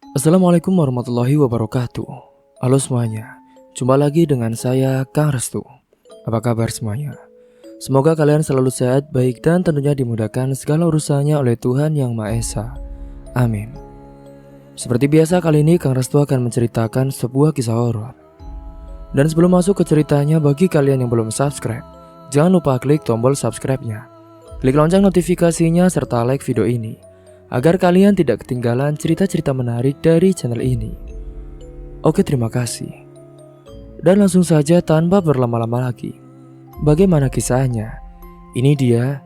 Assalamualaikum warahmatullahi wabarakatuh. Halo semuanya, jumpa lagi dengan saya Kang Restu. Apa kabar semuanya? Semoga kalian selalu sehat, baik dan tentunya dimudahkan segala urusannya oleh Tuhan Yang Maha Esa. Amin. Seperti biasa kali ini Kang Restu akan menceritakan sebuah kisah horor. Dan sebelum masuk ke ceritanya, bagi kalian yang belum subscribe, jangan lupa klik tombol subscribe-nya. Klik lonceng notifikasinya serta like video ini agar kalian tidak ketinggalan cerita-cerita menarik dari channel ini. Oke, terima kasih. Dan langsung saja tanpa berlama-lama lagi, bagaimana kisahnya? Ini dia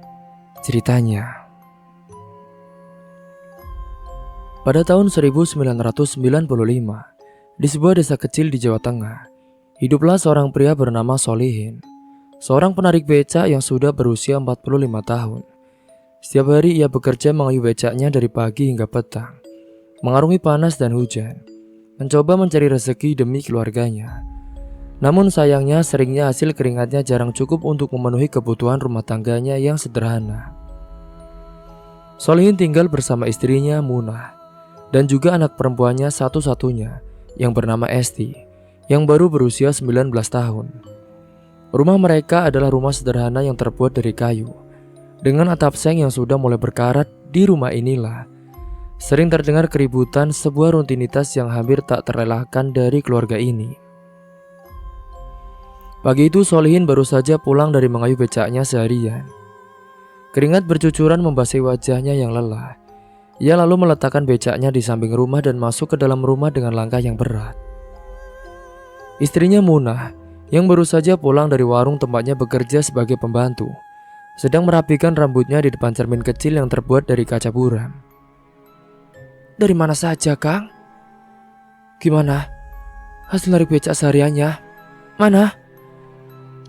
ceritanya. Pada tahun 1995, di sebuah desa kecil di Jawa Tengah, hiduplah seorang pria bernama Solihin, seorang penarik becak yang sudah berusia 45 tahun. Setiap hari ia bekerja mengayuh becaknya dari pagi hingga petang, mengarungi panas dan hujan, mencoba mencari rezeki demi keluarganya. Namun sayangnya seringnya hasil keringatnya jarang cukup untuk memenuhi kebutuhan rumah tangganya yang sederhana. Solihin tinggal bersama istrinya Munah dan juga anak perempuannya satu-satunya yang bernama Esti yang baru berusia 19 tahun. Rumah mereka adalah rumah sederhana yang terbuat dari kayu. Dengan atap seng yang sudah mulai berkarat, di rumah inilah sering terdengar keributan, sebuah rutinitas yang hampir tak terelakkan dari keluarga ini. Pagi itu Solihin baru saja pulang dari mengayuh becaknya seharian. Keringat bercucuran membasahi wajahnya yang lelah. Ia lalu meletakkan becaknya di samping rumah dan masuk ke dalam rumah dengan langkah yang berat. Istrinya Munah, yang baru saja pulang dari warung tempatnya bekerja sebagai pembantu, sedang merapikan rambutnya di depan cermin kecil yang terbuat dari kaca buram. "Dari mana saja, Kang? Gimana hasil narik becak sehariannya? Mana?"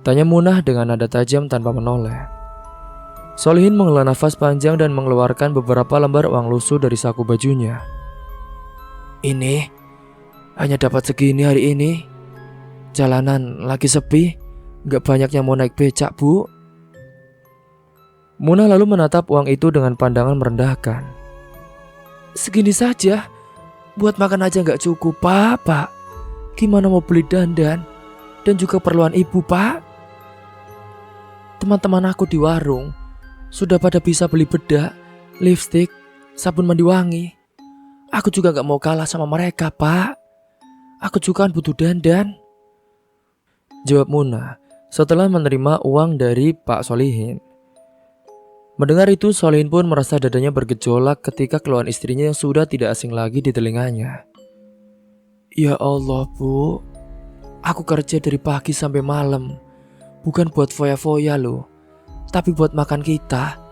tanya Munah dengan nada tajam tanpa menoleh. Solihin menghela nafas panjang dan mengeluarkan beberapa lembar uang lusuh dari saku bajunya. "Ini hanya dapat segini hari ini. Jalanan lagi sepi, gak banyak yang mau naik becak, Bu." Munah lalu menatap uang itu dengan pandangan merendahkan. "Segini saja, buat makan aja gak cukup, Pak. Gimana mau beli dandan dan juga keperluan ibu, Pak? Teman-teman aku di warung sudah pada bisa beli bedak, lipstik, sabun mandi wangi. Aku juga gak mau kalah sama mereka, Pak. Aku juga kan butuh dandan," jawab Munah setelah menerima uang dari Pak Solihin. Mendengar itu, Solihin pun merasa dadanya bergejolak ketika keluhan istrinya yang sudah tidak asing lagi di telinganya. "Ya Allah, Bu. Aku kerja dari pagi sampai malam. Bukan buat foya-foya loh, tapi buat makan kita.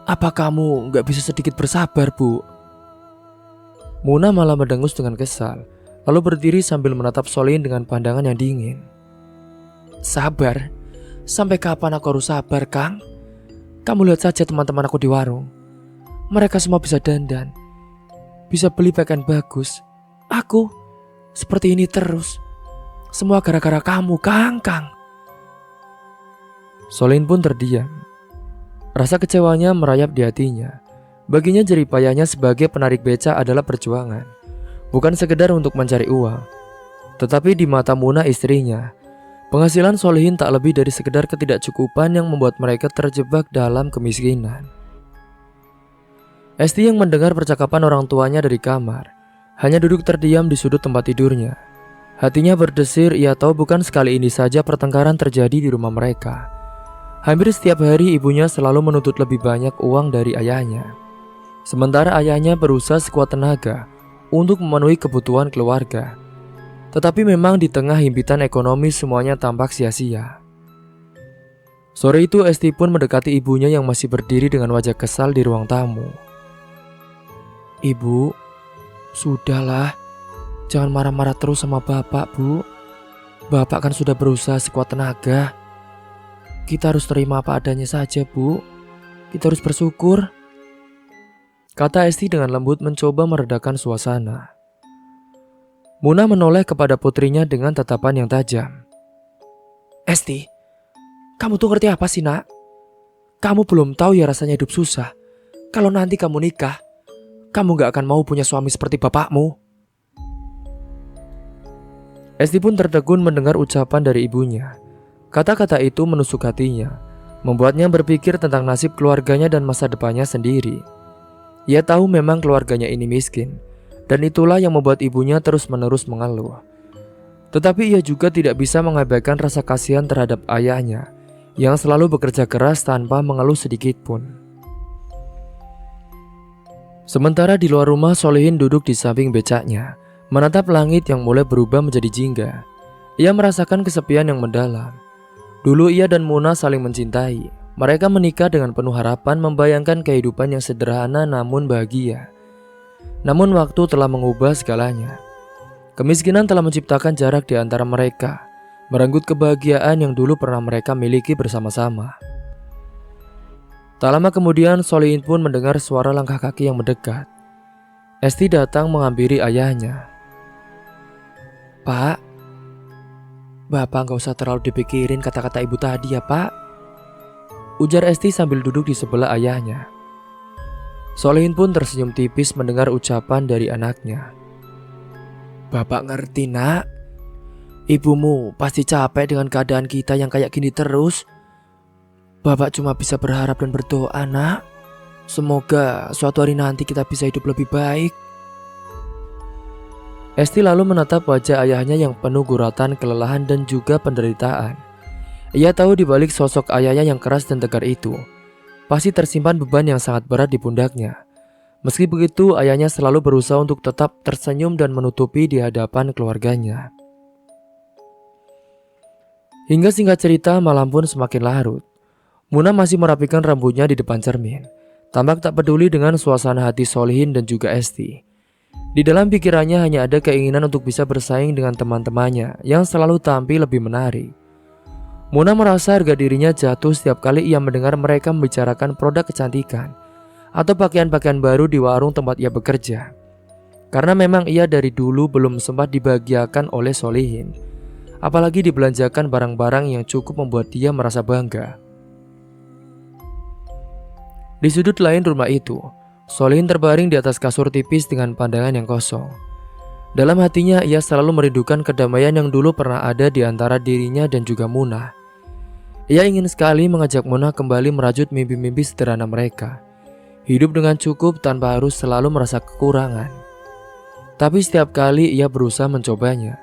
Apa kamu gak bisa sedikit bersabar, Bu?" Munah malah mendengus dengan kesal, lalu berdiri sambil menatap Solihin dengan pandangan yang dingin. "Sabar? Sampai kapan aku harus sabar, Kang? Kamu lihat saja teman-teman aku di warung. Mereka semua bisa dandan, bisa beli pakaian bagus. Aku seperti ini terus. Semua gara-gara kamu, Kang. Solihin pun terdiam. Rasa kecewanya merayap di hatinya. Baginya jerih payahnya sebagai penarik becak adalah perjuangan, bukan sekedar untuk mencari uang. Tetapi di mata Munah istrinya, penghasilan Solihin tak lebih dari sekedar ketidakcukupan yang membuat mereka terjebak dalam kemiskinan. Esti yang mendengar percakapan orang tuanya dari kamar, hanya duduk terdiam di sudut tempat tidurnya. Hatinya berdesir, ia tahu bukan sekali ini saja pertengkaran terjadi di rumah mereka. Hampir setiap hari ibunya selalu menuntut lebih banyak uang dari ayahnya. Sementara ayahnya berusaha sekuat tenaga untuk memenuhi kebutuhan keluarga. Tetapi memang di tengah himpitan ekonomi semuanya tampak sia-sia. Sore itu Esti pun mendekati ibunya yang masih berdiri dengan wajah kesal di ruang tamu. "Ibu, sudahlah. Jangan marah-marah terus sama Bapak, Bu. Bapak kan sudah berusaha sekuat tenaga. Kita harus terima apa adanya saja, Bu. Kita harus bersyukur," kata Esti dengan lembut mencoba meredakan suasana. Munah menoleh kepada putrinya dengan tatapan yang tajam. "Esti, kamu tuh ngerti apa sih, Nak? Kamu belum tahu ya rasanya hidup susah. Kalau nanti kamu nikah, kamu gak akan mau punya suami seperti bapakmu." Esti pun tertegun mendengar ucapan dari ibunya. Kata-kata itu menusuk hatinya, membuatnya berpikir tentang nasib keluarganya dan masa depannya sendiri. Ia tahu memang keluarganya ini miskin, dan itulah yang membuat ibunya terus-menerus mengeluh. Tetapi ia juga tidak bisa mengabaikan rasa kasihan terhadap ayahnya yang selalu bekerja keras tanpa mengeluh sedikit pun. Sementara di luar rumah, Solihin duduk di samping becaknya, menatap langit yang mulai berubah menjadi jingga. Ia merasakan kesepian yang mendalam. Dulu ia dan Muna saling mencintai. Mereka menikah dengan penuh harapan, membayangkan kehidupan yang sederhana namun bahagia. Namun waktu telah mengubah segalanya. Kemiskinan telah menciptakan jarak di antara mereka, merenggut kebahagiaan yang dulu pernah mereka miliki bersama-sama. Tak lama kemudian, Solihin pun mendengar suara langkah kaki yang mendekat. Esti datang menghampiri ayahnya. "Pak, Bapak gak usah terlalu dipikirin kata-kata ibu tadi ya, Pak," ujar Esti sambil duduk di sebelah ayahnya. Solihin pun tersenyum tipis mendengar ucapan dari anaknya. "Bapak ngerti, Nak. Ibumu pasti capek dengan keadaan kita yang kayak gini terus. Bapak cuma bisa berharap dan berdoa, Nak. Semoga suatu hari nanti kita bisa hidup lebih baik." Esti lalu menatap wajah ayahnya yang penuh guratan, kelelahan dan juga penderitaan. Ia tahu di balik sosok ayahnya yang keras dan tegar itu, pasti tersimpan beban yang sangat berat di pundaknya. Meski begitu, ayahnya selalu berusaha untuk tetap tersenyum dan menutupi di hadapan keluarganya. Hingga singkat cerita, malam pun semakin larut. Muna masih merapikan rambutnya di depan cermin, tampak tak peduli dengan suasana hati Solihin dan juga Esti. Di dalam pikirannya hanya ada keinginan untuk bisa bersaing dengan teman-temannya yang selalu tampil lebih menarik. Muna merasa harga dirinya jatuh setiap kali ia mendengar mereka membicarakan produk kecantikan atau pakaian-pakaian baru di warung tempat ia bekerja. Karena memang ia dari dulu belum sempat dibahagiakan oleh Solihin, apalagi dibelanjakan barang-barang yang cukup membuat dia merasa bangga. Di sudut lain rumah itu, Solihin terbaring di atas kasur tipis dengan pandangan yang kosong. Dalam hatinya ia selalu merindukan kedamaian yang dulu pernah ada di antara dirinya dan juga Muna. Ia ingin sekali mengajak Muna kembali merajut mimpi-mimpi sederhana mereka. Hidup dengan cukup tanpa harus selalu merasa kekurangan. Tapi setiap kali ia berusaha mencobanya,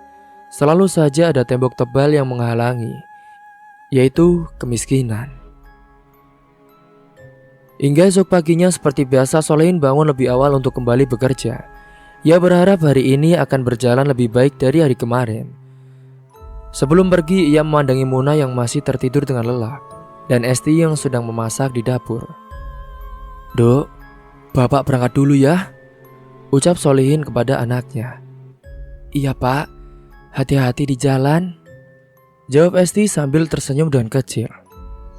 selalu saja ada tembok tebal yang menghalangi, yaitu kemiskinan. Hingga esok paginya seperti biasa, Solihin bangun lebih awal untuk kembali bekerja. Ia berharap hari ini akan berjalan lebih baik dari hari kemarin. Sebelum pergi, ia memandangi Muna yang masih tertidur dengan lelap, dan Esti yang sedang memasak di dapur. "Dok, Bapak berangkat dulu ya," ucap Solihin kepada anaknya. "Iya Pak, hati-hati di jalan," jawab Esti sambil tersenyum dan kecil.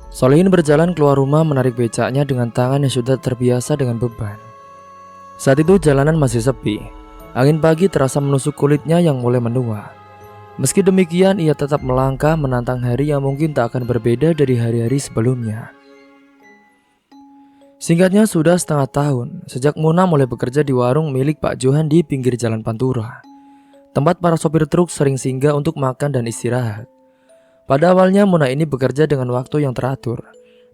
Solihin berjalan keluar rumah menarik becaknya dengan tangan yang sudah terbiasa dengan beban. Saat itu jalanan masih sepi. Angin pagi terasa menusuk kulitnya yang mulai menua. Meski demikian, ia tetap melangkah menantang hari yang mungkin tak akan berbeda dari hari-hari sebelumnya. Singkatnya sudah setengah tahun sejak Muna mulai bekerja di warung milik Pak Johan di pinggir jalan Pantura, tempat para sopir truk sering singgah untuk makan dan istirahat. Pada awalnya Muna ini bekerja dengan waktu yang teratur,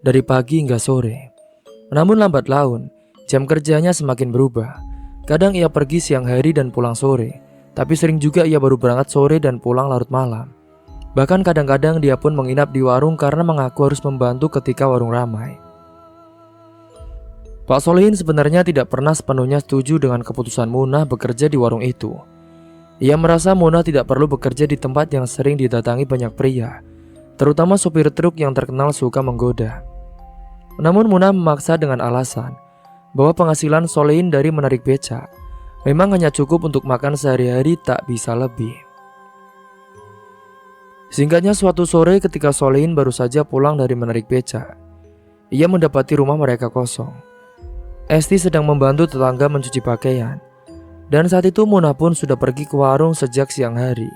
dari pagi hingga sore. Namun lambat laun, jam kerjanya semakin berubah. Kadang ia pergi siang hari dan pulang sore, tapi sering juga ia baru berangkat sore dan pulang larut malam. Bahkan kadang-kadang dia pun menginap di warung karena mengaku harus membantu ketika warung ramai. Pak Solihin sebenarnya tidak pernah sepenuhnya setuju dengan keputusan Muna bekerja di warung itu. Ia merasa Muna tidak perlu bekerja di tempat yang sering didatangi banyak pria, terutama sopir truk yang terkenal suka menggoda. Namun Muna memaksa dengan alasan bahwa penghasilan Solihin dari menarik becak memang hanya cukup untuk makan sehari-hari, tak bisa lebih. Singkatnya suatu sore ketika Solihin baru saja pulang dari menarik becak, ia mendapati rumah mereka kosong. Esti sedang membantu tetangga mencuci pakaian. Dan saat itu Muna pun sudah pergi ke warung sejak siang hari.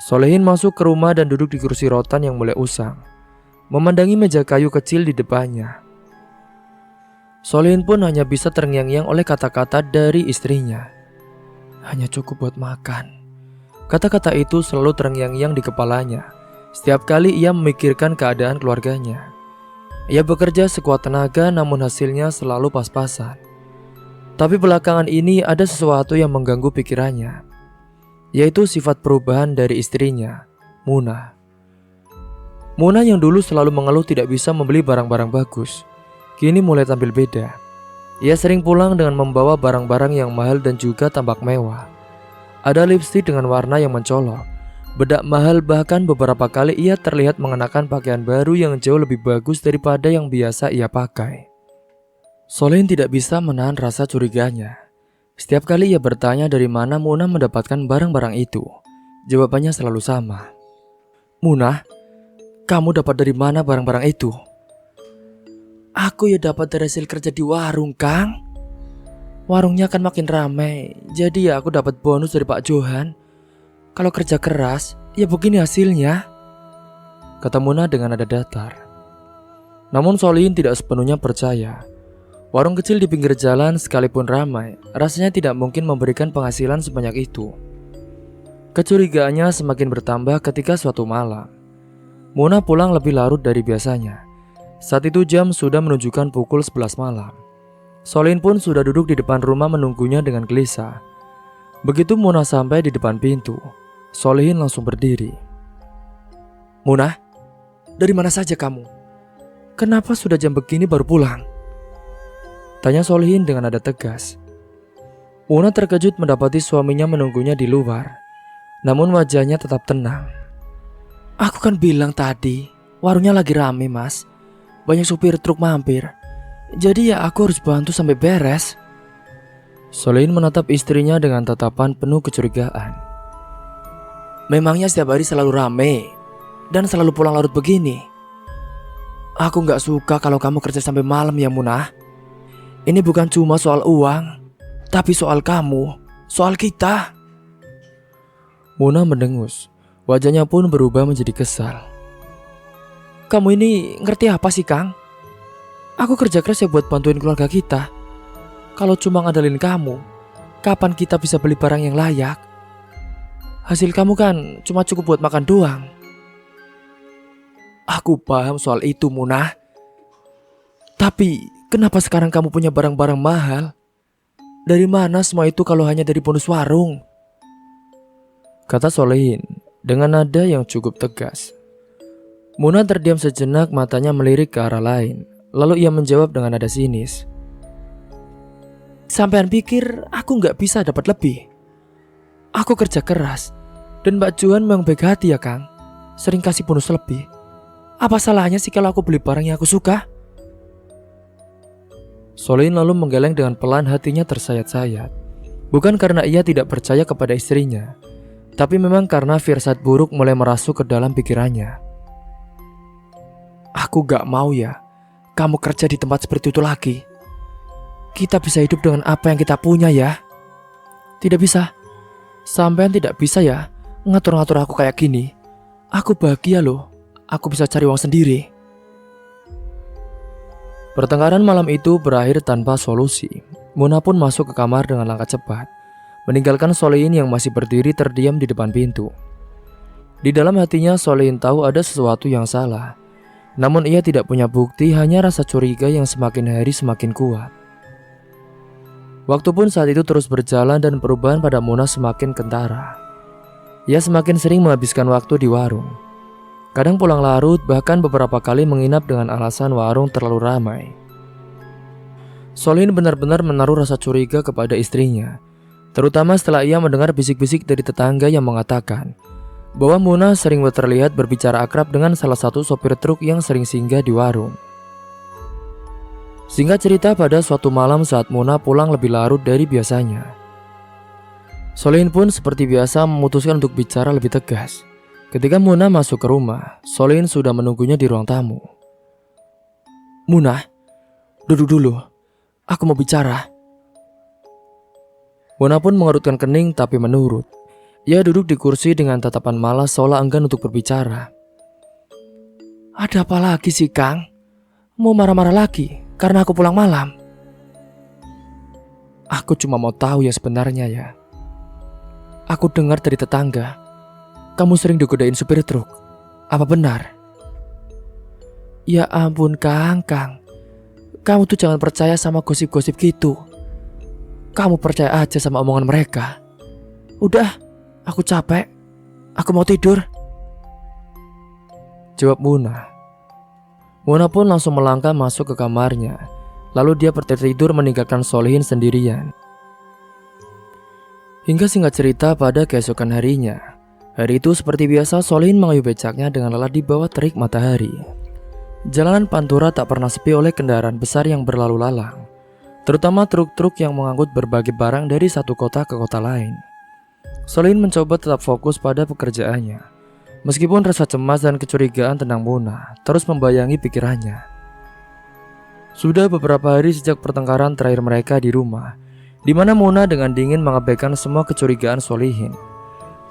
Solihin masuk ke rumah dan duduk di kursi rotan yang mulai usang, memandangi meja kayu kecil di depannya. Solihin pun hanya bisa terngiang-ngiang oleh kata-kata dari istrinya. "Hanya cukup buat makan. Kata-kata itu selalu terngiang-ngiang di kepalanya setiap kali ia memikirkan keadaan keluarganya. Ia bekerja sekuat tenaga namun hasilnya selalu pas-pasan. Tapi belakangan ini ada sesuatu yang mengganggu pikirannya, yaitu sifat perubahan dari istrinya, Muna. Muna yang dulu selalu mengeluh tidak bisa membeli barang-barang bagus, kini mulai tampil beda. Ia sering pulang dengan membawa barang-barang yang mahal dan juga tampak mewah. Ada lipstik dengan warna yang mencolok, bedak mahal, bahkan beberapa kali ia terlihat mengenakan pakaian baru yang jauh lebih bagus daripada yang biasa ia pakai. Solihin tidak bisa menahan rasa curiganya. Setiap kali ia bertanya dari mana Muna mendapatkan barang-barang itu, jawabannya selalu sama. Muna, kamu dapat dari mana barang-barang itu? Aku ya dapat dari hasil kerja di warung, Kang. Warungnya kan makin ramai, jadi ya aku dapat bonus dari Pak Johan. Kalau kerja keras, ya begini hasilnya, kata Muna dengan nada datar. Namun Solihin tidak sepenuhnya percaya. Warung kecil di pinggir jalan sekalipun ramai, rasanya tidak mungkin memberikan penghasilan sebanyak itu. Kecurigaannya semakin bertambah ketika suatu malam Muna pulang lebih larut dari biasanya. Saat itu jam sudah menunjukkan pukul 11 malam. Solihin pun sudah duduk di depan rumah menunggunya dengan gelisah. Begitu Muna sampai di depan pintu, Solihin langsung berdiri. Muna, dari mana saja kamu? Kenapa sudah jam begini baru pulang? Tanya Solihin dengan nada tegas. Muna terkejut mendapati suaminya menunggunya di luar, namun wajahnya tetap tenang. Aku kan bilang tadi, warungnya lagi rame, Mas. Banyak supir truk mampir. Jadi ya aku harus bantu sampai beres. Solihin menatap istrinya dengan tatapan penuh kecurigaan. Memangnya setiap hari selalu rame dan selalu pulang larut begini? Aku gak suka kalau kamu kerja sampai malam ya Muna. Ini bukan cuma soal uang, tapi soal kamu, soal kita. Muna mendengus, wajahnya pun berubah menjadi kesal. Kamu ini ngerti apa sih, Kang? Aku kerja keras ya buat bantuin keluarga kita. Kalau cuma ngandelin kamu, kapan kita bisa beli barang yang layak? Hasil kamu kan cuma cukup buat makan doang. Aku paham soal itu, Muna. Tapi kenapa sekarang kamu punya barang-barang mahal? Dari mana semua itu kalau hanya dari bonus warung? Kata Solihin dengan nada yang cukup tegas. Muna terdiam sejenak, matanya melirik ke arah lain. Lalu ia menjawab dengan nada sinis. Sampean pikir aku gak bisa dapat lebih? Aku kerja keras. Dan Mbak Johan memang baik hati ya Kang. Sering kasih bonus lebih. Apa salahnya sih kalau aku beli barang yang aku suka? Solihin lalu menggeleng dengan pelan, hatinya tersayat-sayat. Bukan karena ia tidak percaya kepada istrinya, tapi memang karena firasat buruk mulai merasuk ke dalam pikirannya. Aku gak mau ya kamu kerja di tempat seperti itu lagi. Kita bisa hidup dengan apa yang kita punya ya. Tidak bisa. Sampean tidak bisa ya ngatur-ngatur aku kayak gini. Aku bahagia loh. Aku bisa cari uang sendiri. Pertengkaran malam itu berakhir tanpa solusi. Muna pun masuk ke kamar dengan langkah cepat, meninggalkan Solihin yang masih berdiri terdiam di depan pintu. Di dalam hatinya Solihin tahu ada sesuatu yang salah. Namun ia tidak punya bukti, hanya rasa curiga yang semakin hari semakin kuat. Waktu pun saat itu terus berjalan dan perubahan pada Muna semakin kentara. Ia semakin sering menghabiskan waktu di warung. Kadang pulang larut, bahkan beberapa kali menginap dengan alasan warung terlalu ramai. Solihin benar-benar menaruh rasa curiga kepada istrinya, terutama setelah ia mendengar bisik-bisik dari tetangga yang mengatakan bahwa Muna sering terlihat berbicara akrab dengan salah satu sopir truk yang sering singgah di warung. Singkat cerita, pada suatu malam saat Muna pulang lebih larut dari biasanya, Solihin pun seperti biasa memutuskan untuk bicara lebih tegas. Ketika Muna masuk ke rumah, Solihin sudah menunggunya di ruang tamu. Muna, duduk dulu. Aku mau bicara. Muna pun mengerutkan kening tapi menurut. Ia duduk di kursi dengan tatapan malas seolah enggan untuk berbicara. Ada apa lagi sih, Kang? Mau marah-marah lagi karena aku pulang malam? Aku cuma mau tahu yang sebenarnya ya. Aku dengar dari tetangga, kamu sering digodain supir truk. Apa benar? Ya ampun Kang. Kamu tuh jangan percaya sama gosip-gosip gitu. Kamu percaya aja sama omongan mereka. Udah, aku capek. Aku mau tidur, jawab Muna. Muna pun langsung melangkah masuk ke kamarnya. Lalu dia tertidur meninggalkan Solihin sendirian. Hingga singkat cerita, pada keesokan harinya, hari itu seperti biasa Solihin mengayuh becaknya dengan lelah di bawah terik matahari. Jalanan Pantura tak pernah sepi oleh kendaraan besar yang berlalu lalang, terutama truk-truk yang mengangkut berbagai barang dari satu kota ke kota lain. Solihin mencoba tetap fokus pada pekerjaannya, meskipun rasa cemas dan kecurigaan tentang Muna terus membayangi pikirannya. Sudah beberapa hari sejak pertengkaran terakhir mereka di rumah, di mana Muna dengan dingin mengabaikan semua kecurigaan Solihin.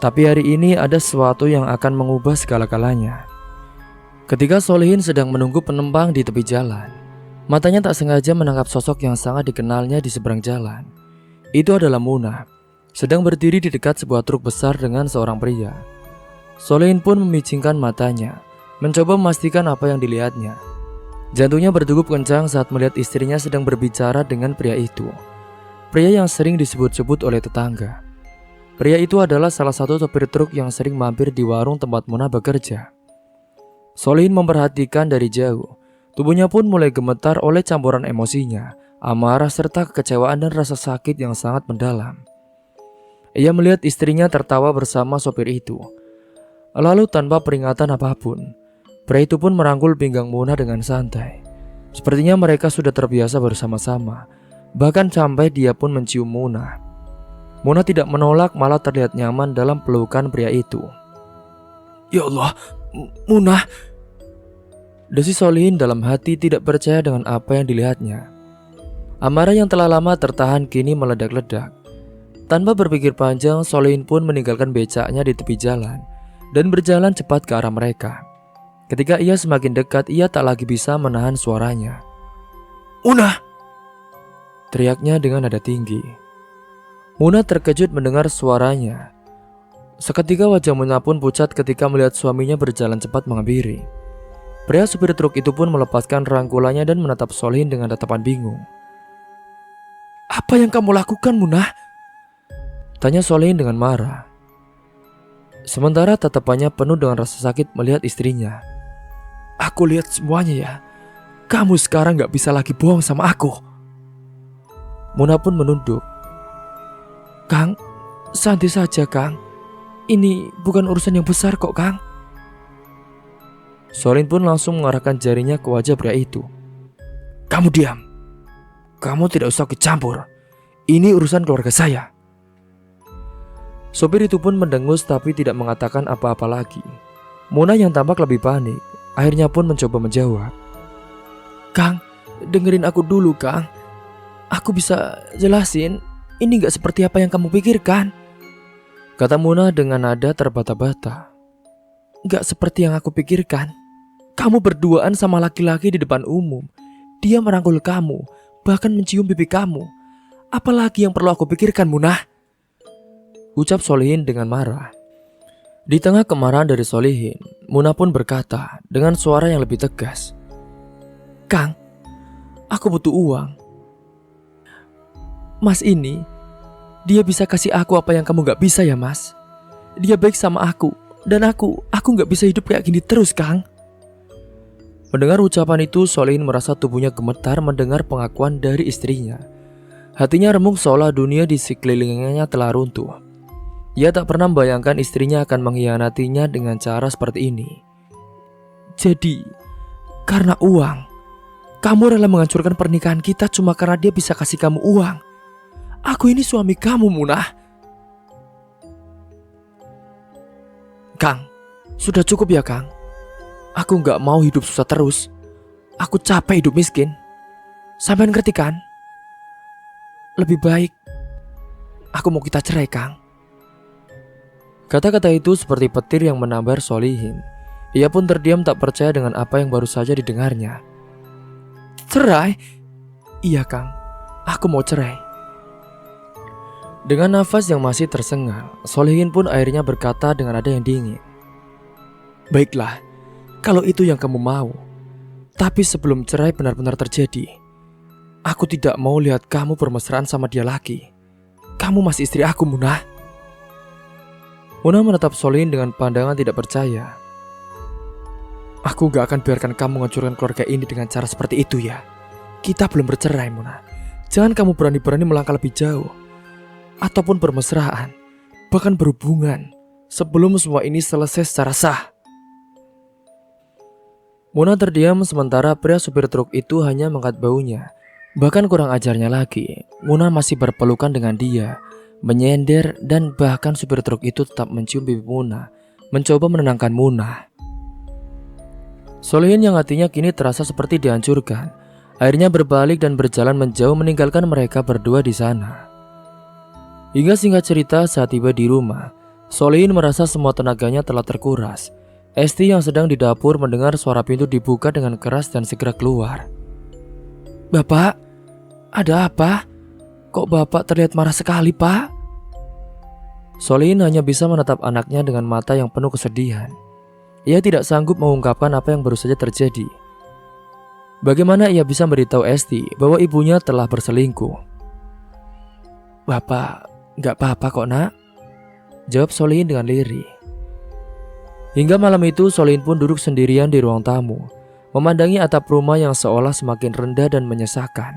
Tapi hari ini ada sesuatu yang akan mengubah segala-galanya. Ketika Solihin sedang menunggu penumpang di tepi jalan, matanya tak sengaja menangkap sosok yang sangat dikenalnya di seberang jalan. Itu adalah Muna, sedang berdiri di dekat sebuah truk besar dengan seorang pria. Solihin pun memicingkan matanya, mencoba memastikan apa yang dilihatnya. Jantungnya berdegup kencang saat melihat istrinya sedang berbicara dengan pria itu. Pria yang sering disebut-sebut oleh tetangga. Pria itu adalah salah satu sopir truk yang sering mampir di warung tempat Muna bekerja. Solihin memperhatikan dari jauh. Tubuhnya pun mulai gemetar oleh campuran emosinya, amarah serta kekecewaan dan rasa sakit yang sangat mendalam. Ia melihat istrinya tertawa bersama sopir itu. Lalu tanpa peringatan apapun, pria itu pun merangkul pinggang Muna dengan santai. Sepertinya mereka sudah terbiasa bersama-sama. Bahkan sampai dia pun mencium Muna. Muna tidak menolak, malah terlihat nyaman dalam pelukan pria itu. Ya Allah, Muna, desis Solihin dalam hati, tidak percaya dengan apa yang dilihatnya. Amarah yang telah lama tertahan kini meledak-ledak. Tanpa berpikir panjang, Solihin pun meninggalkan becaknya di tepi jalan dan berjalan cepat ke arah mereka. Ketika ia semakin dekat, ia tak lagi bisa menahan suaranya. Muna! Teriaknya dengan nada tinggi. Muna terkejut mendengar suaranya. Seketika wajah Muna pun pucat ketika melihat suaminya berjalan cepat menghampiri. Pria supir truk itu pun melepaskan rangkulannya dan menatap Solihin dengan tatapan bingung. Apa yang kamu lakukan, Muna? Tanya Solihin dengan marah. Sementara tatapannya penuh dengan rasa sakit melihat istrinya. Aku lihat semuanya ya. Kamu sekarang gak bisa lagi bohong sama aku. Muna pun menunduk. Kang, santai saja Kang. Ini bukan urusan yang besar kok Kang. Solihin pun langsung mengarahkan jarinya ke wajah pria itu. Kamu diam. Kamu tidak usah kecampur. Ini urusan keluarga saya. Sopir itu pun mendengus tapi tidak mengatakan apa-apa lagi. Muna yang tampak lebih panik akhirnya pun mencoba menjawab. Kang, dengerin aku dulu Kang. Aku bisa jelasin, ini gak seperti apa yang kamu pikirkan, kata Muna dengan nada terbata-bata. Gak seperti yang aku pikirkan. Kamu berduaan sama laki-laki di depan umum. Dia merangkul kamu, bahkan mencium pipi kamu. Apalagi yang perlu aku pikirkan, Muna? Ucap Solihin dengan marah. Di tengah kemarahan dari Solihin, Muna pun berkata dengan suara yang lebih tegas. Kang, aku butuh uang. Mas ini, dia bisa kasih aku apa yang kamu gak bisa ya mas. Dia baik sama aku, dan aku gak bisa hidup kayak gini terus Kang. Mendengar ucapan itu, Solihin merasa tubuhnya gemetar mendengar pengakuan dari istrinya. Hatinya remuk seolah dunia di sekelilingnya telah runtuh. Ia tak pernah membayangkan istrinya akan mengkhianatinya dengan cara seperti ini. Jadi, karena uang, kamu rela menghancurkan pernikahan kita cuma karena dia bisa kasih kamu uang. Aku ini suami kamu, Muna. Kang, sudah cukup ya Kang. Aku gak mau hidup susah terus. Aku capek hidup miskin. Sampai ngerti kan? Lebih baik aku mau kita cerai Kang. Kata-kata itu seperti petir yang menambar Solihin. Ia pun terdiam tak percaya dengan apa yang baru saja didengarnya. Cerai? Iya Kang, aku mau cerai. Dengan nafas yang masih tersengal, Solihin pun akhirnya berkata dengan nada yang dingin. Baiklah, kalau itu yang kamu mau. Tapi sebelum cerai benar-benar terjadi, aku tidak mau lihat kamu bermesraan sama dia lagi. Kamu masih istri aku, Munah. Munah menatap Solihin dengan pandangan tidak percaya. Aku gak akan biarkan kamu menghancurkan keluarga ini dengan cara seperti itu ya. Kita belum bercerai, Munah. Jangan kamu berani-berani melangkah lebih jauh ataupun bermesraan, bahkan berhubungan sebelum semua ini selesai secara sah. Munah terdiam sementara pria supir truk itu hanya mengangkat baunya. Bahkan kurang ajarnya lagi, Munah masih berpelukan dengan dia, menyender, dan bahkan supir truk itu tetap mencium pipi Munah, mencoba menenangkan Munah. Solihin yang hatinya kini terasa seperti dihancurkan, akhirnya berbalik dan berjalan menjauh meninggalkan mereka berdua di sana. Hingga singkat cerita, saat tiba di rumah, Solihin merasa semua tenaganya telah terkuras. Esti yang sedang di dapur mendengar suara pintu dibuka dengan keras dan segera keluar. Bapak, ada apa? Kok bapak terlihat marah sekali, Pak? Solihin hanya bisa menatap anaknya dengan mata yang penuh kesedihan. Ia tidak sanggup mengungkapkan apa yang baru saja terjadi. Bagaimana ia bisa memberitahu Esti bahwa ibunya telah berselingkuh? Bapak, gak apa-apa kok, Nak, jawab Solihin dengan lirih. Hingga malam itu Solihin pun duduk sendirian di ruang tamu, memandangi atap rumah yang seolah semakin rendah dan menyesakkan.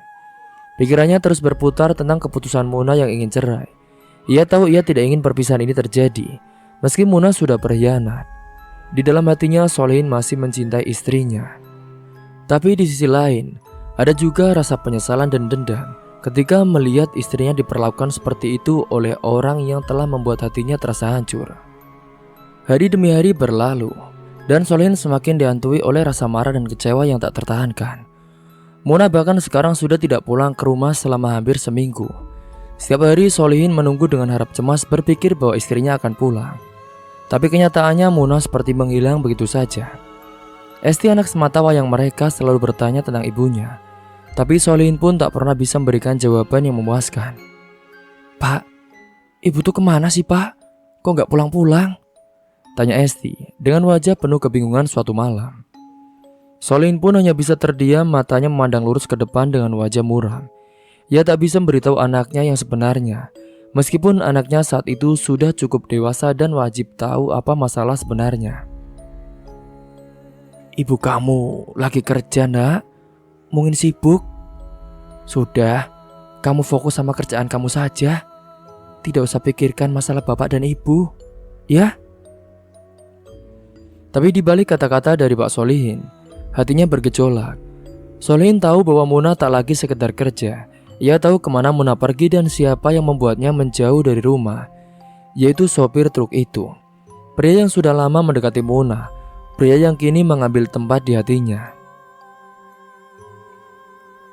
Pikirannya terus berputar tentang keputusan Munah yang ingin cerai. Ia tahu ia tidak ingin perpisahan ini terjadi, meski Munah sudah berkhianat. Di dalam hatinya Solihin masih mencintai istrinya. Tapi di sisi lain, ada juga rasa penyesalan dan dendam ketika melihat istrinya diperlakukan seperti itu oleh orang yang telah membuat hatinya terasa hancur. Hari demi hari berlalu, dan Solihin semakin dihantui oleh rasa marah dan kecewa yang tak tertahankan. Munah bahkan sekarang sudah tidak pulang ke rumah selama hampir seminggu. Setiap hari Solihin menunggu dengan harap cemas berpikir bahwa istrinya akan pulang. Tapi kenyataannya Munah seperti menghilang begitu saja. Esti anak semata wayang mereka selalu bertanya tentang ibunya. Tapi Solihin pun tak pernah bisa memberikan jawaban yang memuaskan. Pak, ibu tuh kemana sih, Pak? Kok gak pulang-pulang? Tanya Esti dengan wajah penuh kebingungan suatu malam. Solihin pun hanya bisa terdiam, matanya memandang lurus ke depan dengan wajah muram. Ia tak bisa memberitahu anaknya yang sebenarnya, meskipun anaknya saat itu sudah cukup dewasa dan wajib tahu apa masalah sebenarnya. Ibu kamu lagi kerja, Nak? Mungkin sibuk? Sudah, kamu fokus sama kerjaan kamu saja. Tidak usah pikirkan masalah bapak dan ibu, ya? Tapi di balik kata-kata dari Pak Solihin, hatinya bergejolak. Solihin tahu bahwa Munah tak lagi sekedar kerja. Ia tahu kemana Munah pergi dan siapa yang membuatnya menjauh dari rumah, yaitu sopir truk itu. Pria yang sudah lama mendekati Munah, pria yang kini mengambil tempat di hatinya.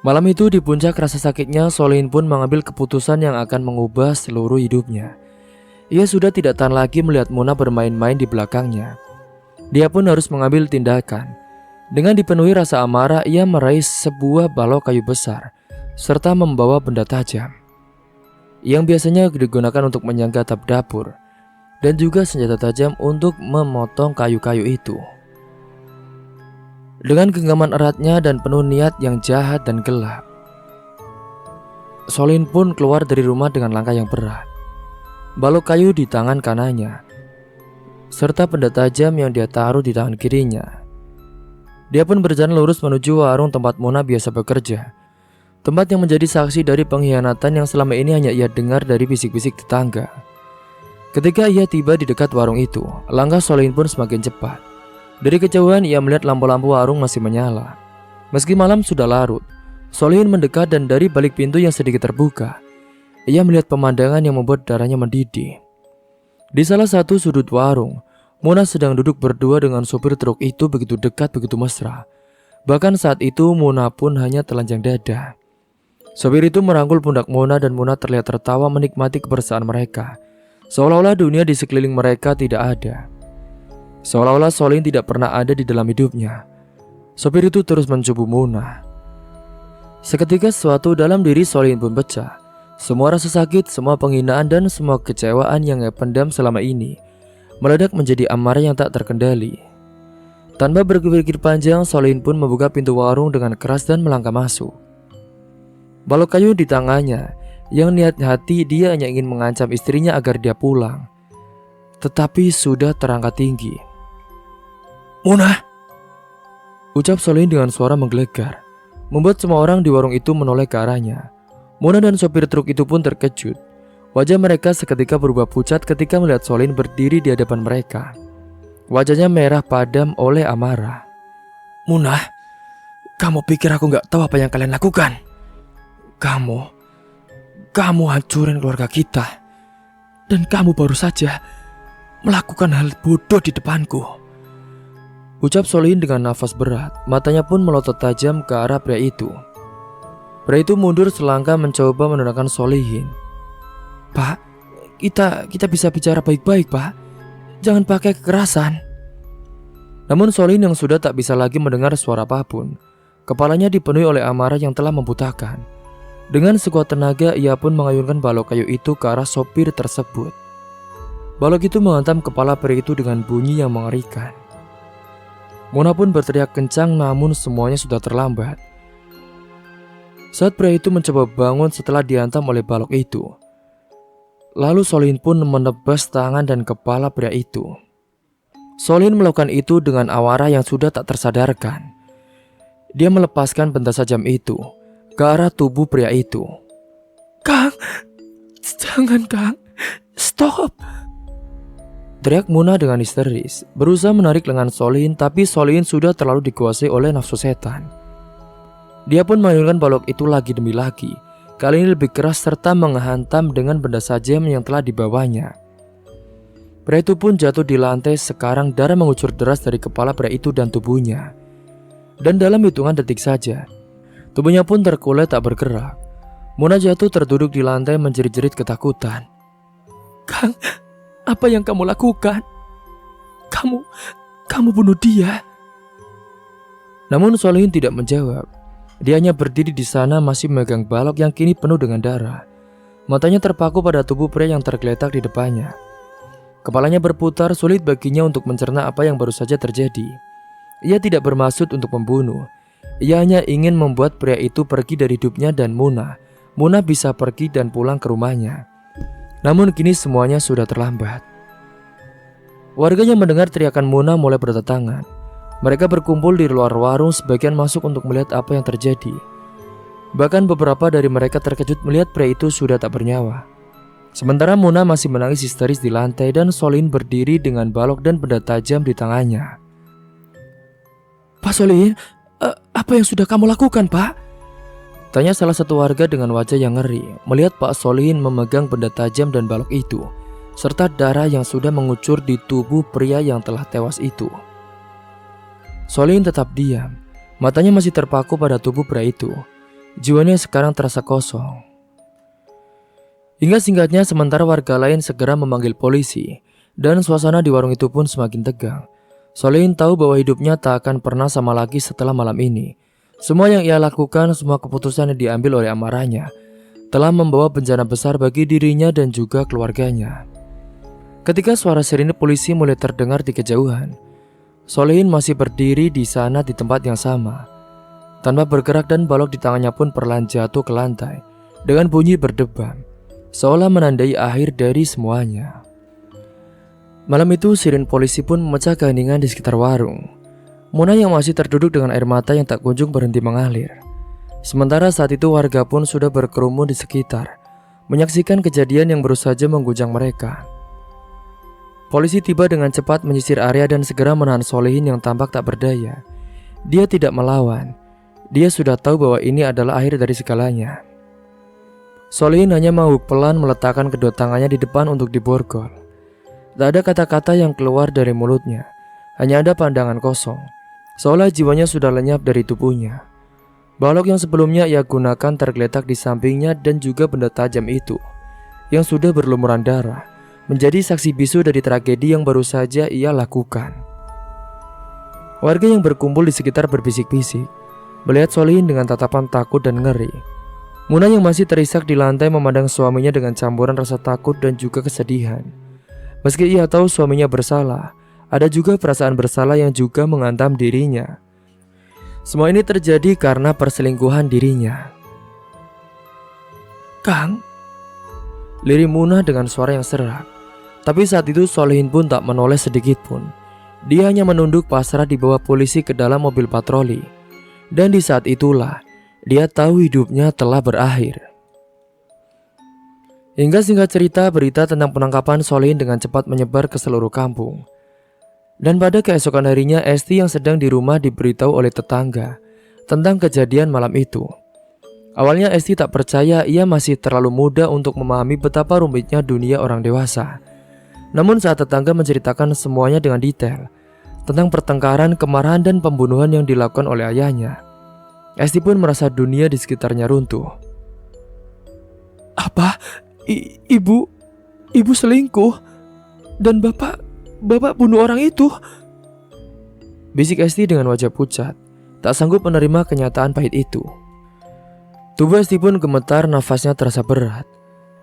Malam itu di puncak rasa sakitnya, Solihin pun mengambil keputusan yang akan mengubah seluruh hidupnya. Ia sudah tidak tahan lagi melihat Munah bermain-main di belakangnya. Dia pun harus mengambil tindakan. Dengan dipenuhi rasa amarah, ia meraih sebuah balok kayu besar, serta membawa benda tajam yang biasanya digunakan untuk menyangga atap dapur, dan juga senjata tajam untuk memotong kayu-kayu itu. Dengan genggaman eratnya dan penuh niat yang jahat dan gelap, Solihin pun keluar dari rumah dengan langkah yang berat. Balok kayu di tangan kanannya, serta benda tajam yang dia taruh di tangan kirinya. Dia pun berjalan lurus menuju warung tempat Munah biasa bekerja, tempat yang menjadi saksi dari pengkhianatan yang selama ini hanya ia dengar dari bisik-bisik tetangga. Ketika ia tiba di dekat warung itu, langkah Solihin pun semakin cepat. Dari kejauhan ia melihat lampu-lampu warung masih menyala. Meski malam sudah larut, Solihin mendekat dan dari balik pintu yang sedikit terbuka, ia melihat pemandangan yang membuat darahnya mendidih. Di salah satu sudut warung, Munah sedang duduk berdua dengan sopir truk itu begitu dekat, begitu mesra. Bahkan saat itu Munah pun hanya telanjang dada. Sopir itu merangkul pundak Munah dan Munah terlihat tertawa menikmati kebersamaan mereka, seolah-olah dunia di sekeliling mereka tidak ada. Seolah-olah Solihin tidak pernah ada di dalam hidupnya. Sopir itu terus mencubu Munah. Seketika sesuatu dalam diri Solihin pun pecah. Semua rasa sakit, semua penghinaan dan semua kecewaan yang ia pendam selama ini meledak menjadi amarah yang tak terkendali. Tanpa berpikir panjang, Solihin pun membuka pintu warung dengan keras dan melangkah masuk. Balok kayu di tangannya, yang niat hati dia hanya ingin mengancam istrinya agar dia pulang, tetapi sudah terangkat tinggi. "Munah!" ucap Solihin dengan suara menggelegar, membuat semua orang di warung itu menoleh ke arahnya. Munah dan sopir truk itu pun terkejut. Wajah mereka seketika berubah pucat ketika melihat Solihin berdiri di hadapan mereka. Wajahnya merah padam oleh amarah. "Munah, kamu pikir aku gak tahu apa yang kalian lakukan? Kamu hancurin keluarga kita. Dan kamu baru saja melakukan hal bodoh di depanku," ucap Solihin dengan nafas berat. Matanya pun melotot tajam ke arah pria itu. Pria itu mundur selangkah mencoba menenangkan Solihin. "Pak, kita bisa bicara baik-baik, Pak. Jangan pakai kekerasan." Namun Solihin yang sudah tak bisa lagi mendengar suara apapun, kepalanya dipenuhi oleh amarah yang telah membutakan. Dengan sekuat tenaga ia pun mengayunkan balok kayu itu ke arah sopir tersebut. Balok itu menghantam kepala pria itu dengan bunyi yang mengerikan. Munah pun berteriak kencang, namun semuanya sudah terlambat. Saat pria itu mencoba bangun setelah dihantam oleh balok itu, lalu Solihin pun menebas tangan dan kepala pria itu. Solihin melakukan itu dengan amarah yang sudah tak tersadarkan. Dia melepaskan benda tajam itu ke arah tubuh pria itu. "Kang, jangan Kang, stop!" teriak Munah dengan histeris, berusaha menarik lengan Solihin, tapi Solihin sudah terlalu dikuasai oleh nafsu setan. Dia pun mengayunkan balok itu lagi demi lagi, kali ini lebih keras serta menghantam dengan benda tajam yang telah dibawanya. Pria itu pun jatuh di lantai. Sekarang darah mengucur deras dari kepala pria itu dan tubuhnya. Dan dalam hitungan detik saja, tubuhnya pun terkulai tak bergerak. Munah jatuh terduduk di lantai menjerit-jerit ketakutan. "Kang, apa yang kamu lakukan? Kamu bunuh dia." Namun Solihin tidak menjawab. Dia hanya berdiri di sana masih memegang balok yang kini penuh dengan darah. Matanya terpaku pada tubuh pria yang tergeletak di depannya. Kepalanya berputar, sulit baginya untuk mencerna apa yang baru saja terjadi. Ia tidak bermaksud untuk membunuh. Ia hanya ingin membuat pria itu pergi dari hidupnya dan Munah bisa pergi dan pulang ke rumahnya. Namun kini semuanya sudah terlambat. Warga yang mendengar teriakan Munah mulai berdatangan. Mereka berkumpul di luar warung, sebagian masuk untuk melihat apa yang terjadi. Bahkan beberapa dari mereka terkejut melihat pria itu sudah tak bernyawa. Sementara Munah masih menangis histeris di lantai dan Solihin berdiri dengan balok dan benda tajam di tangannya. "Pak Solihin, apa yang sudah kamu lakukan, Pak?" tanya salah satu warga dengan wajah yang ngeri melihat Pak Solihin memegang benda tajam dan balok itu, serta darah yang sudah mengucur di tubuh pria yang telah tewas itu. Solihin tetap diam, matanya masih terpaku pada tubuh pria itu. Jiwanya sekarang terasa kosong. Hingga singkatnya sementara warga lain segera memanggil polisi, dan suasana di warung itu pun semakin tegang. Solihin tahu bahwa hidupnya tak akan pernah sama lagi setelah malam ini. Semua yang ia lakukan, semua keputusan yang diambil oleh amarahnya, telah membawa bencana besar bagi dirinya dan juga keluarganya. Ketika suara sirine polisi mulai terdengar di kejauhan, Solihin masih berdiri di sana di tempat yang sama, tanpa bergerak, dan balok di tangannya pun perlahan jatuh ke lantai dengan bunyi berdebam, seolah menandai akhir dari semuanya. Malam itu sirin polisi pun memecah keheningan di sekitar warung. Munah yang masih terduduk dengan air mata yang tak kunjung berhenti mengalir. Sementara saat itu warga pun sudah berkerumun di sekitar, menyaksikan kejadian yang baru saja mengguncang mereka. Polisi tiba dengan cepat menyisir area dan segera menahan Solihin yang tampak tak berdaya. Dia tidak melawan. Dia sudah tahu bahwa ini adalah akhir dari segalanya. Solihin hanya mengangguk pelan meletakkan kedua tangannya di depan untuk diborgol. Tak ada kata-kata yang keluar dari mulutnya. Hanya ada pandangan kosong, seolah jiwanya sudah lenyap dari tubuhnya. Balok yang sebelumnya ia gunakan tergeletak di sampingnya dan juga benda tajam itu yang sudah berlumuran darah menjadi saksi bisu dari tragedi yang baru saja ia lakukan. Warga yang berkumpul di sekitar berbisik-bisik melihat Solihin dengan tatapan takut dan ngeri. Muna yang masih terisak di lantai memandang suaminya dengan campuran rasa takut dan juga kesedihan. Meski ia tahu suaminya bersalah, ada juga perasaan bersalah yang juga mengantam dirinya. Semua ini terjadi karena perselingkuhan dirinya. "Kang," lirik Muna dengan suara yang serak. Tapi saat itu Solihin pun tak menoleh sedikit pun. Dia hanya menunduk pasrah di bawah polisi ke dalam mobil patroli. Dan di saat itulah dia tahu hidupnya telah berakhir. Hingga singkat cerita, berita tentang penangkapan Solihin dengan cepat menyebar ke seluruh kampung. Dan pada keesokan harinya, Esti yang sedang di rumah diberitahu oleh tetangga tentang kejadian malam itu. Awalnya Esti tak percaya, ia masih terlalu muda untuk memahami betapa rumitnya dunia orang dewasa. Namun saat tetangga menceritakan semuanya dengan detail tentang pertengkaran, kemarahan, dan pembunuhan yang dilakukan oleh ayahnya, Esti pun merasa dunia di sekitarnya runtuh. "Apa? Ibu selingkuh? Dan bapak bunuh orang itu?" bisik Esti dengan wajah pucat, tak sanggup menerima kenyataan pahit itu. Tubuh Esti pun gemetar, nafasnya terasa berat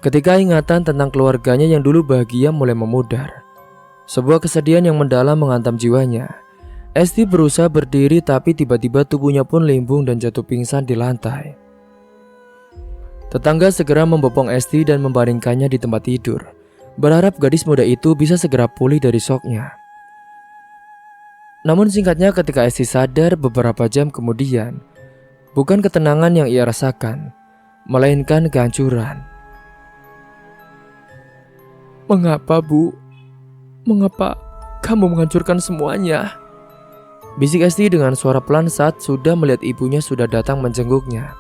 ketika ingatan tentang keluarganya yang dulu bahagia mulai memudar. Sebuah kesedihan yang mendalam menghantam jiwanya. Esti berusaha berdiri, tapi tiba-tiba tubuhnya pun limbung dan jatuh pingsan di lantai. Tetangga segera membopong Esti dan membaringkannya di tempat tidur, berharap gadis muda itu bisa segera pulih dari syoknya. Namun singkatnya, ketika Esti sadar beberapa jam kemudian, bukan ketenangan yang ia rasakan, melainkan kehancuran. "Mengapa, Bu? Mengapa kamu menghancurkan semuanya?" bisik Esti dengan suara pelan saat sudah melihat ibunya sudah datang menjenguknya.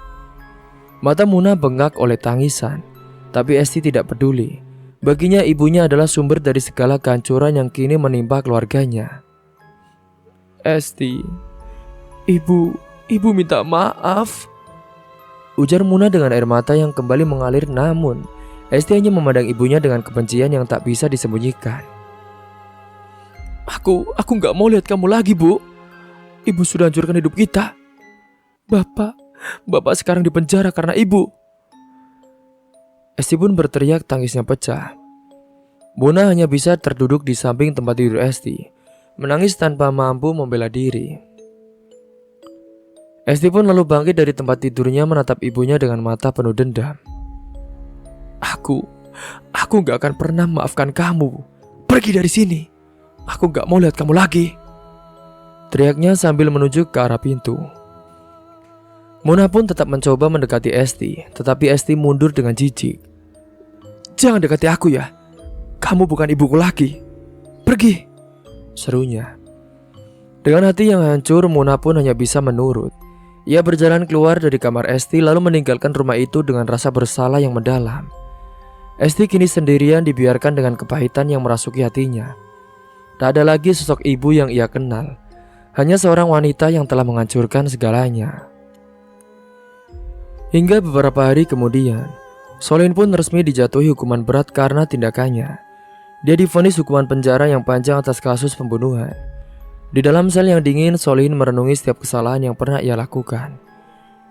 Mata Muna bengkak oleh tangisan, tapi Esti tidak peduli. Baginya ibunya adalah sumber dari segala kehancuran yang kini menimpa keluarganya. "Esti, ibu minta maaf," ujar Muna dengan air mata yang kembali mengalir. Namun Esti hanya memandang ibunya dengan kebencian yang tak bisa disembunyikan. Aku gak mau lihat kamu lagi, Bu. Ibu sudah hancurkan hidup kita. Bapak sekarang di penjara karena ibu." Esti pun berteriak, tangisnya pecah. Muna hanya bisa terduduk di samping tempat tidur Esti, menangis tanpa mampu membela diri. Esti pun lalu bangkit dari tempat tidurnya, menatap ibunya dengan mata penuh dendam. Aku gak akan pernah memaafkan kamu. Pergi dari sini. Aku gak mau lihat kamu lagi," teriaknya sambil menuju ke arah pintu. Muna pun tetap mencoba mendekati Esti, tetapi Esti mundur dengan jijik. "Jangan dekati aku ya. Kamu bukan ibuku lagi. Pergi," serunya. Dengan hati yang hancur, Muna pun hanya bisa menurut. Ia berjalan keluar dari kamar Esti lalu meninggalkan rumah itu dengan rasa bersalah yang mendalam. Esti kini sendirian, dibiarkan dengan kepahitan yang merasuki hatinya. Tak ada lagi sosok ibu yang ia kenal, hanya seorang wanita yang telah menghancurkan segalanya. Hingga beberapa hari kemudian, Solihin pun resmi dijatuhi hukuman berat karena tindakannya. Dia divonis hukuman penjara yang panjang atas kasus pembunuhan. Di dalam sel yang dingin, Solihin merenungi setiap kesalahan yang pernah ia lakukan.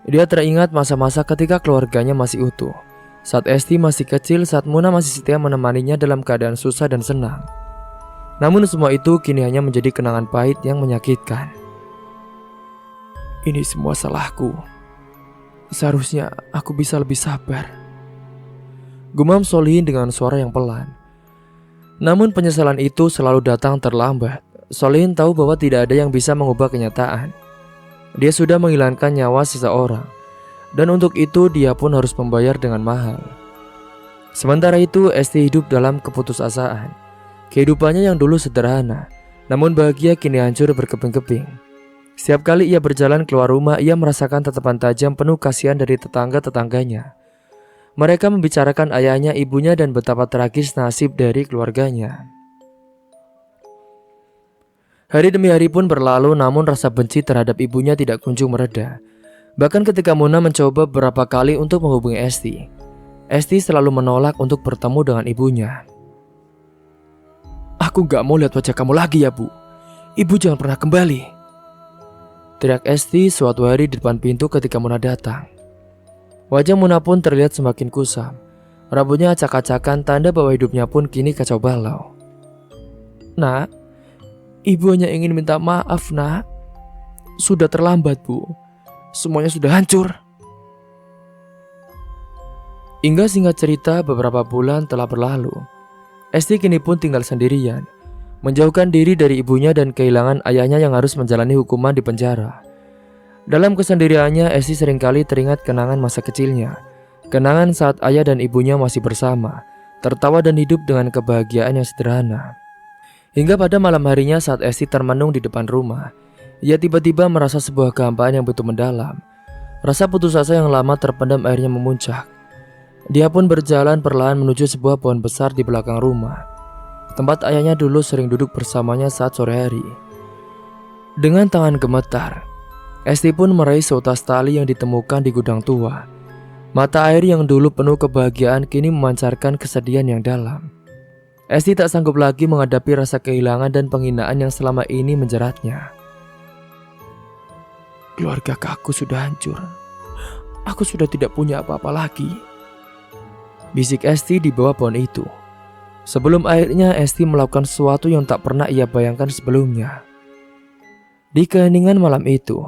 Dia teringat masa-masa ketika keluarganya masih utuh, saat Esti masih kecil, saat Muna masih setia menemaninya dalam keadaan susah dan senang. Namun semua itu kini hanya menjadi kenangan pahit yang menyakitkan. "Ini semua salahku. Seharusnya aku bisa lebih sabar," gumam Solihin dengan suara yang pelan. Namun penyesalan itu selalu datang terlambat. Solihin tahu bahwa tidak ada yang bisa mengubah kenyataan. Dia sudah menghilangkan nyawa seseorang, dan untuk itu dia pun harus membayar dengan mahal. Sementara itu Esti hidup dalam keputusasaan. Kehidupannya yang dulu sederhana, namun bahagia, kini hancur berkeping-keping. Setiap kali ia berjalan keluar rumah, ia merasakan tatapan tajam penuh kasihan dari tetangga-tetangganya. Mereka membicarakan ayahnya, ibunya, dan betapa tragis nasib dari keluarganya. Hari demi hari pun berlalu, namun rasa benci terhadap ibunya tidak kunjung mereda. Bahkan ketika Muna mencoba beberapa kali untuk menghubungi Esti, Esti selalu menolak untuk bertemu dengan ibunya. "Aku gak mau lihat wajah kamu lagi ya, Bu. Ibu jangan pernah kembali," teriak Esti suatu hari di depan pintu ketika Muna datang. Wajah Muna pun terlihat semakin kusam. Rambutnya acak-acakan, tanda bahwa hidupnya pun kini kacau balau. Nak, ibu hanya ingin minta maaf, nak. Sudah terlambat, Bu. Semuanya sudah hancur. Hingga singkat cerita, beberapa bulan telah berlalu. Esti kini pun tinggal sendirian, menjauhkan diri dari ibunya dan kehilangan ayahnya yang harus menjalani hukuman di penjara. Dalam kesendiriannya, Esti seringkali teringat kenangan masa kecilnya. Kenangan saat ayah dan ibunya masih bersama, tertawa dan hidup dengan kebahagiaan yang sederhana. Hingga pada malam harinya saat Esti termenung di depan rumah, ia tiba-tiba merasa sebuah kehampaan yang begitu mendalam. Rasa putus asa yang lama terpendam akhirnya memuncak. Dia pun berjalan perlahan menuju sebuah pohon besar di belakang rumah, tempat ayahnya dulu sering duduk bersamanya saat sore hari. Dengan tangan gemetar, Esti pun meraih seutas tali yang ditemukan di gudang tua. Mata air yang dulu penuh kebahagiaan kini memancarkan kesedihan yang dalam. Esti tak sanggup lagi menghadapi rasa kehilangan dan penghinaan yang selama ini menjeratnya. Keluarga aku sudah hancur. Aku sudah tidak punya apa-apa lagi, bisik Esti di bawah pohon itu. Sebelum akhirnya Esti melakukan sesuatu yang tak pernah ia bayangkan sebelumnya. Di keheningan malam itu,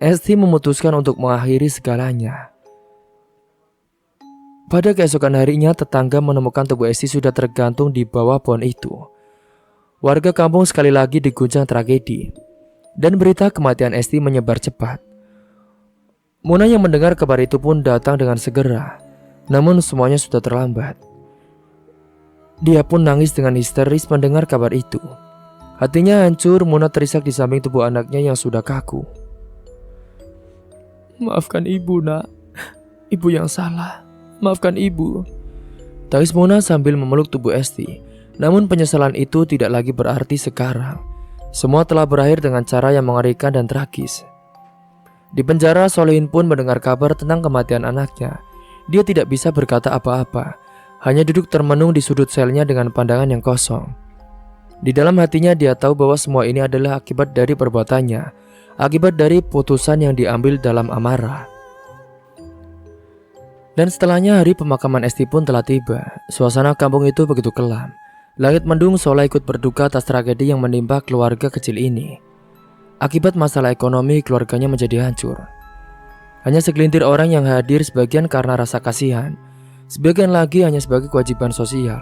Esti memutuskan untuk mengakhiri segalanya. Pada keesokan harinya, tetangga menemukan tubuh Esti sudah tergantung di bawah pohon itu. Warga kampung sekali lagi diguncang tragedi, dan berita kematian Esti menyebar cepat. Muna yang mendengar kabar itu pun datang dengan segera, namun semuanya sudah terlambat. Dia pun nangis dengan histeris mendengar kabar itu. Hatinya hancur, Muna terisak di samping tubuh anaknya yang sudah kaku. Maafkan ibu, nak. Ibu yang salah. Maafkan ibu. Tangis Muna sambil memeluk tubuh Esti. Namun penyesalan itu tidak lagi berarti sekarang. Semua telah berakhir dengan cara yang mengerikan dan tragis. Di penjara, Solihin pun mendengar kabar tentang kematian anaknya. Dia tidak bisa berkata apa-apa, hanya duduk termenung di sudut selnya dengan pandangan yang kosong. Di dalam hatinya dia tahu bahwa semua ini adalah akibat dari perbuatannya, akibat dari putusan yang diambil dalam amarah. Dan setelahnya hari pemakaman Esti pun telah tiba. Suasana kampung itu begitu kelam. Langit mendung seolah ikut berduka atas tragedi yang menimpa keluarga kecil ini. Akibat masalah ekonomi, keluarganya menjadi hancur. Hanya segelintir orang yang hadir, sebagian karena rasa kasihan, sebagian lagi hanya sebagai kewajiban sosial.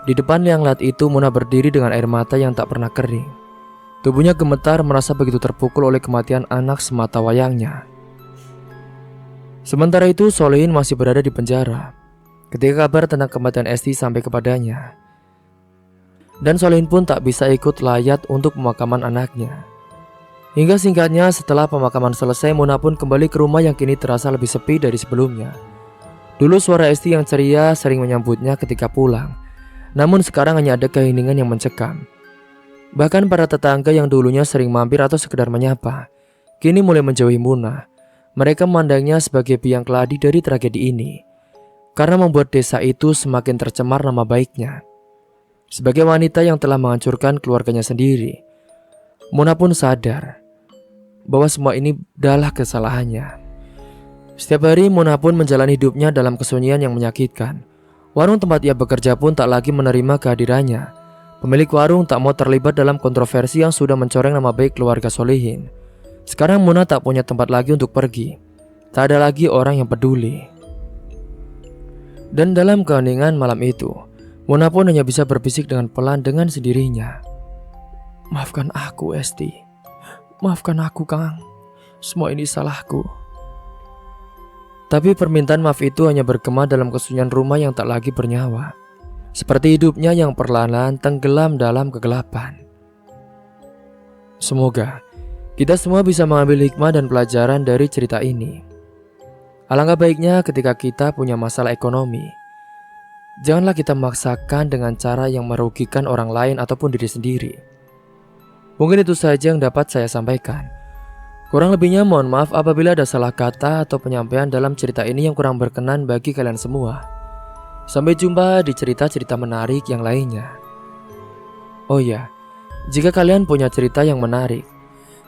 Di depan liang lahat itu, Muna berdiri dengan air mata yang tak pernah kering. Tubuhnya gemetar, merasa begitu terpukul oleh kematian anak semata wayangnya. Sementara itu, Solihin masih berada di penjara ketika kabar tentang kematian Esti sampai kepadanya. Dan Solihin pun tak bisa ikut layat untuk pemakaman anaknya. Hingga singkatnya, setelah pemakaman selesai, Muna pun kembali ke rumah yang kini terasa lebih sepi dari sebelumnya. Dulu suara Esti yang ceria sering menyambutnya ketika pulang, namun sekarang hanya ada keheningan yang mencekam. Bahkan para tetangga yang dulunya sering mampir atau sekedar menyapa, kini mulai menjauhi Muna. Mereka memandangnya sebagai biang keladi dari tragedi ini, karena membuat desa itu semakin tercemar nama baiknya. Sebagai wanita yang telah menghancurkan keluarganya sendiri, Muna pun sadar bahwa semua ini adalah kesalahannya. Setiap hari Muna pun menjalani hidupnya dalam kesunyian yang menyakitkan. Warung tempat ia bekerja pun tak lagi menerima kehadirannya. Pemilik warung tak mau terlibat dalam kontroversi yang sudah mencoreng nama baik keluarga Solihin. Sekarang Muna tak punya tempat lagi untuk pergi. Tak ada lagi orang yang peduli. Dan dalam keheningan malam itu, Muna pun hanya bisa berbisik dengan pelan dengan sendirinya. Maafkan aku, Esti. Maafkan aku, Kang. Semua ini salahku. Tapi permintaan maaf itu hanya bergema dalam kesunyian rumah yang tak lagi bernyawa. Seperti hidupnya yang perlahan-lahan tenggelam dalam kegelapan. Semoga kita semua bisa mengambil hikmah dan pelajaran dari cerita ini. Alangkah baiknya ketika kita punya masalah ekonomi, janganlah kita memaksakan dengan cara yang merugikan orang lain ataupun diri sendiri. Mungkin itu saja yang dapat saya sampaikan. Kurang lebihnya mohon maaf apabila ada salah kata atau penyampaian dalam cerita ini yang kurang berkenan bagi kalian semua. Sampai jumpa di cerita-cerita menarik yang lainnya. Oh ya, jika kalian punya cerita yang menarik,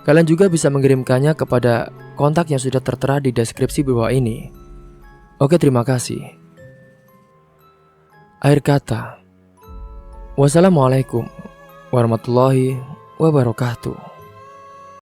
kalian juga bisa mengirimkannya kepada kontak yang sudah tertera di deskripsi bawah ini. Oke, terima kasih. Akhir kata, wassalamualaikum warahmatullahi wabarakatuh.